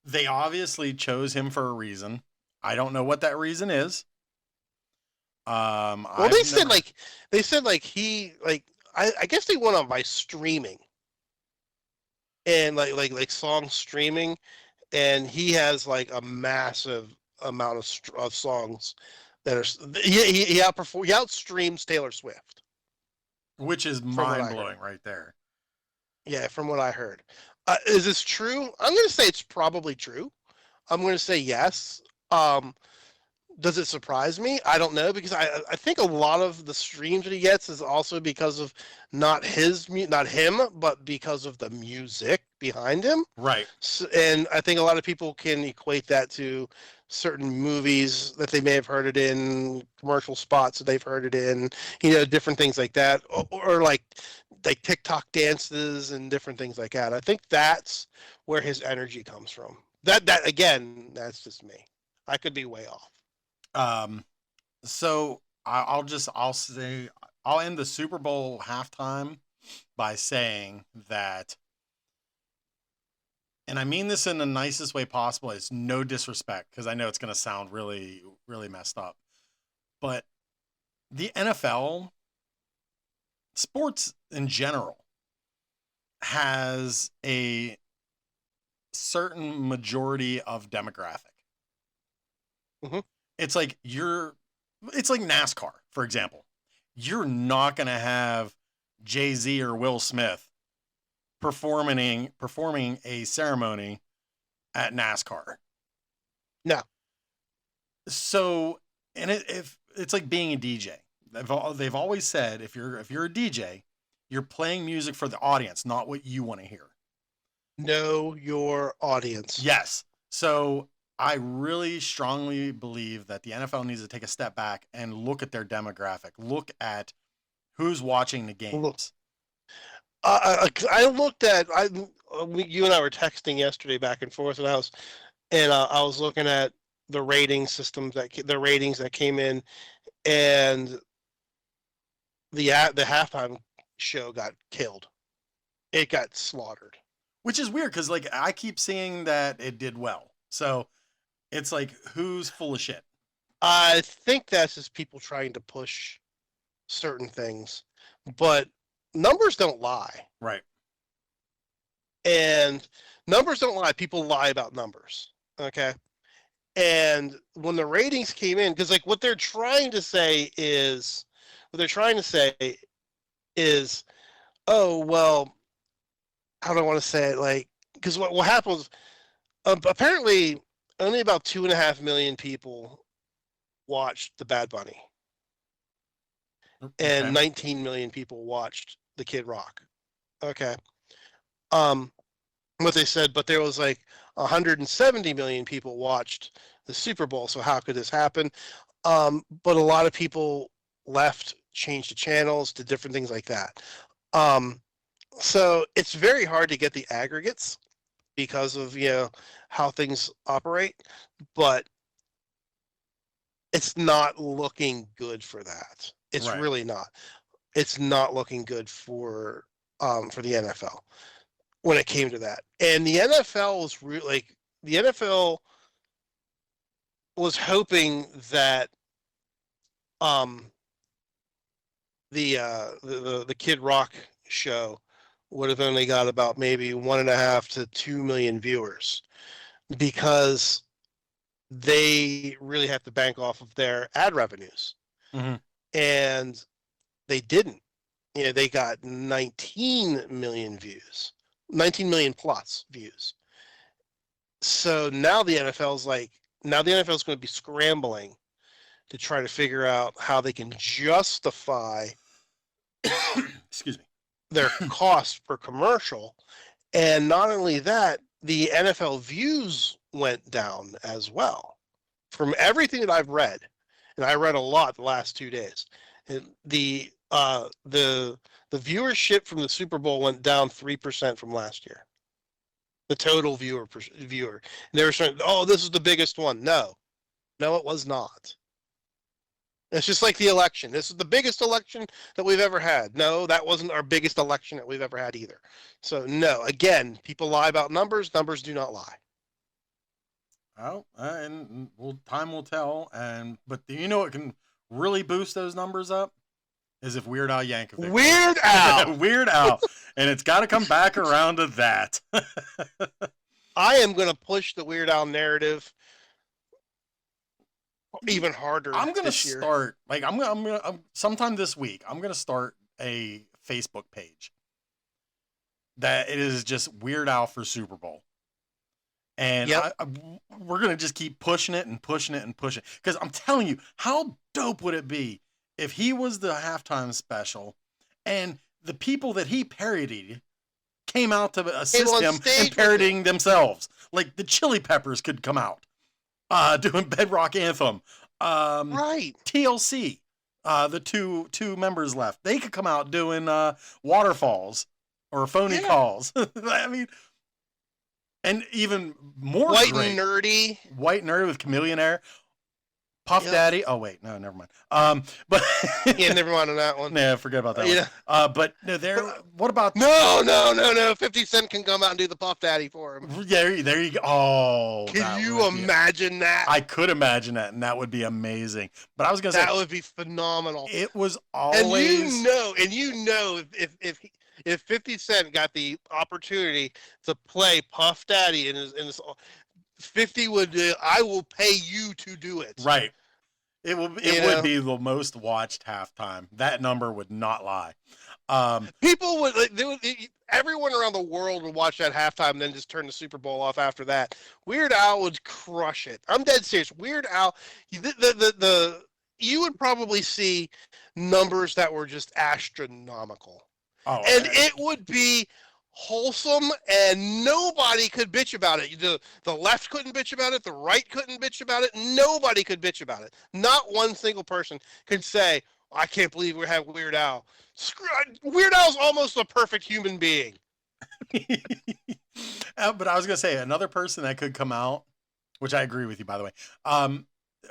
they obviously chose him for a reason. I don't know what that reason is. Well, they said he, like, I guess they went on by streaming and like song streaming, and he has like a massive amount of songs that are he outstreams Taylor Swift. Which is mind-blowing right there. Yeah, from what I heard. Is this true? I'm going to say it's probably true. I'm going to say yes. Does it surprise me? I don't know, because I think a lot of the streams that he gets is also because of not him, but because of the music behind him. Right. So, and I think a lot of people can equate that to certain movies that they may have heard it in, commercial spots that they've heard it in, you know, different things like that, or like like TikTok dances and different things like that. I think that's where his energy comes from. That again, that's just me. I could be way off. So I'll end the Super Bowl halftime by saying that, and I mean this in the nicest way possible. It's no disrespect because I know it's going to sound really, really messed up, but the NFL, sports in general, has a certain majority of demographic. Mm-hmm. It's like NASCAR, for example. You're not going to have Jay-Z or Will Smith performing a ceremony at NASCAR. No. So, and if it's like being a DJ. They've always said if you're a DJ, you're playing music for the audience, not what you want to hear. Know your audience. Yes. So I really strongly believe that the NFL needs to take a step back and look at their demographic. Look at who's watching the games. I looked at you and I were texting yesterday back and forth, and I was looking at the rating systems the ratings that came in, and the halftime show got killed. It got slaughtered. Which is weird because like I keep seeing that it did well. So it's like, who's full of shit? I think that's just people trying to push certain things, but numbers don't lie. Right. And numbers don't lie. People lie about numbers. Okay. And when the ratings came in, because like what they're trying to say is, oh, well, how do I want to say it? Like, because what happened was apparently only about 2.5 million people watched the Bad Bunny. And Okay. 19 million people watched the Kid Rock. Okay. What they said, but there was like 170 million people watched the Super Bowl. So how could this happen? But a lot of people left, changed the channels to different things like that. So it's very hard to get the aggregates because of, how things operate, but it's not looking good for that. It's Right. really not. It's not looking good for the NFL when it came to that. And the NFL was really the NFL was hoping that the Kid Rock show would have only got about maybe 1.5 to 2 million viewers, because they really have to bank off of their ad revenues. Mm-hmm. And they didn't. They got 19 million views, 19 million plus views. So now the NFL is going to be scrambling to try to figure out how they can justify Excuse me, their cost per commercial. And not only that, the NFL views went down as well. From everything that I've read, and I read a lot the last 2 days, the viewership from the Super Bowl went down 3% from last year. The total viewer. And they were saying, "Oh, this is the biggest one." No, it was not. It's just like the election. This is the biggest election that we've ever had. No, that wasn't our biggest election that we've ever had either. So no, again, people lie about numbers. Numbers do not lie. Oh, and time will tell. But what can really boost those numbers up is if Weird Al Yankovic. Weird Al. Weird Al, and it's got to come back around to that. I am going to push the Weird Al narrative even harder. I'm gonna start I'm sometime this week. I'm gonna start a Facebook page that it is just Weird Al for Super Bowl, and Yep. we're gonna just keep pushing it and pushing it and pushing it, because I'm telling you, how dope would it be if he was the halftime special, and the people that he parodied came out to assist him in parodying themselves. Like the Chili Peppers could come out doing Bedrock Anthem. Right. TLC. the two members left. They could come out doing waterfalls or phony calls. I mean, and even more White great, and nerdy. White Nerdy with Chameleonaire. Puff Daddy. Oh wait, no, never mind. But Yeah, never mind on that one. yeah, forget about that Yeah. one. But no, what about No. 50 Cent can come out and do the Puff Daddy for him. there you go. Oh, Can you imagine that? I could imagine that, and that would be amazing. But I was gonna say that would be phenomenal. It was always, and you know, if 50 Cent got the opportunity to play Puff Daddy in his 50 would, I will pay you to do it. Right. It would be the most watched halftime. That number would not lie. People would, everyone around the world would watch that halftime and then just turn the Super Bowl off after that. Weird Al would crush it. I'm dead serious. Weird Al, you would probably see numbers that were just astronomical. Oh, and it would be wholesome, and nobody could bitch about it. The left couldn't bitch about it. The right couldn't bitch about it. Nobody could bitch about it. Not one single person could say, I can't believe we have Weird Al. Weird Al's almost a perfect human being. But I was going to say, another person that could come out, which I agree with you, by the way.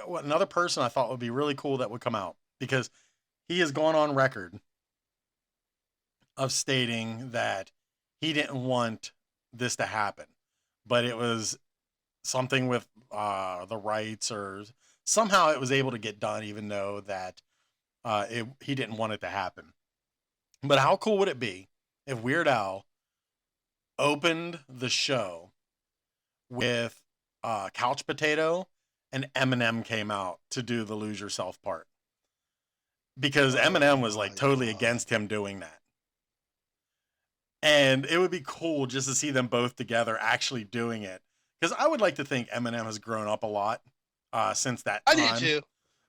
Another person I thought would be really cool that would come out, because he has gone on record of stating that he didn't want this to happen, but it was something with the rights, or somehow it was able to get done, even though that he didn't want it to happen. But how cool would it be if Weird Al opened the show with Couch Potato and Eminem came out to do the Lose Yourself part? Because Eminem was like totally against him doing that. And it would be cool just to see them both together actually doing it. Because I would like to think Eminem has grown up a lot since that time. I do too.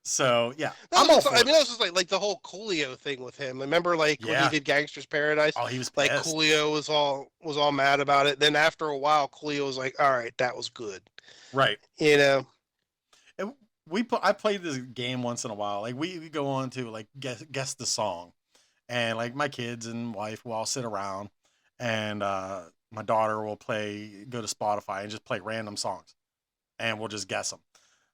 So, yeah. That was just like the whole Coolio thing with him. Remember, when he did Gangster's Paradise? Oh, he was like pissed. Coolio was all mad about it. Then after a while, Coolio was like, all right, that was good. Right. I played this game once in a while. Like, we go on to like guess the song. And like my kids and wife will all sit around, and my daughter will go to Spotify and just play random songs, and we'll just guess them.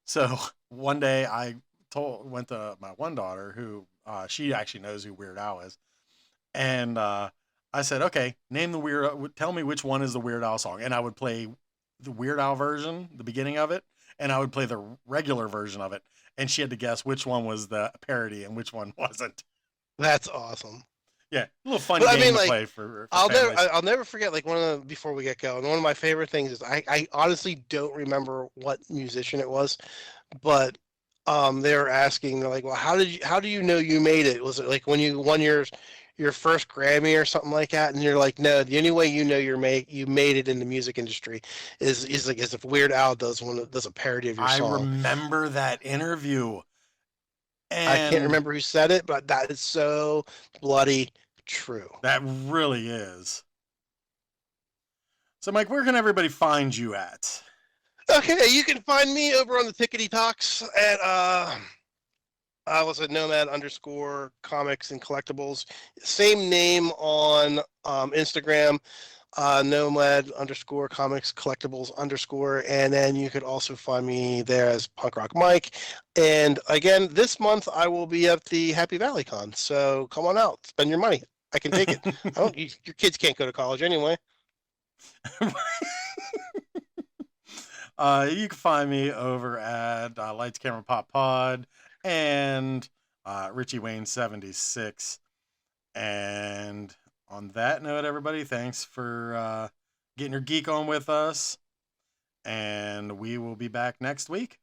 So one day I went to my one daughter, who she actually knows who Weird Al is, and I said, okay, tell me which one is the Weird Al song, and I would play the Weird Al version, the beginning of it, and I would play the regular version of it, and she had to guess which one was the parody and which one wasn't. That's awesome. Yeah, a little fun game to play for I'll never forget, before we get going, one of my favorite things is I honestly don't remember what musician it was, but they were asking, they're like, well, how do you know you made it? Was it like when you won your first Grammy or something like that? And you're like, no, the only way you know you made it in the music industry is if Weird Al does a parody of your song. I remember that interview. And I can't remember who said it, but that is so bloody true. That really is. So, Mike, where can everybody find you at? Okay, you can find me over on the Tickety Talks at I was at Nomad_comics and collectibles. Same name on Instagram. Nomad_comics collectibles_, and then you could also find me there as Punk Rock Mike. And again, this month I will be at the Happy Valley Con, so come on out, spend your money. I can take it. Your kids can't go to college anyway. You can find me over at Lights Camera Pop Pod and Richie Wayne 76. And on that note, everybody, thanks for getting your geek on with us, and we will be back next week.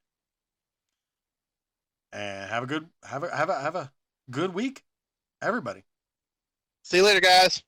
And have a good week, everybody. See you later, guys.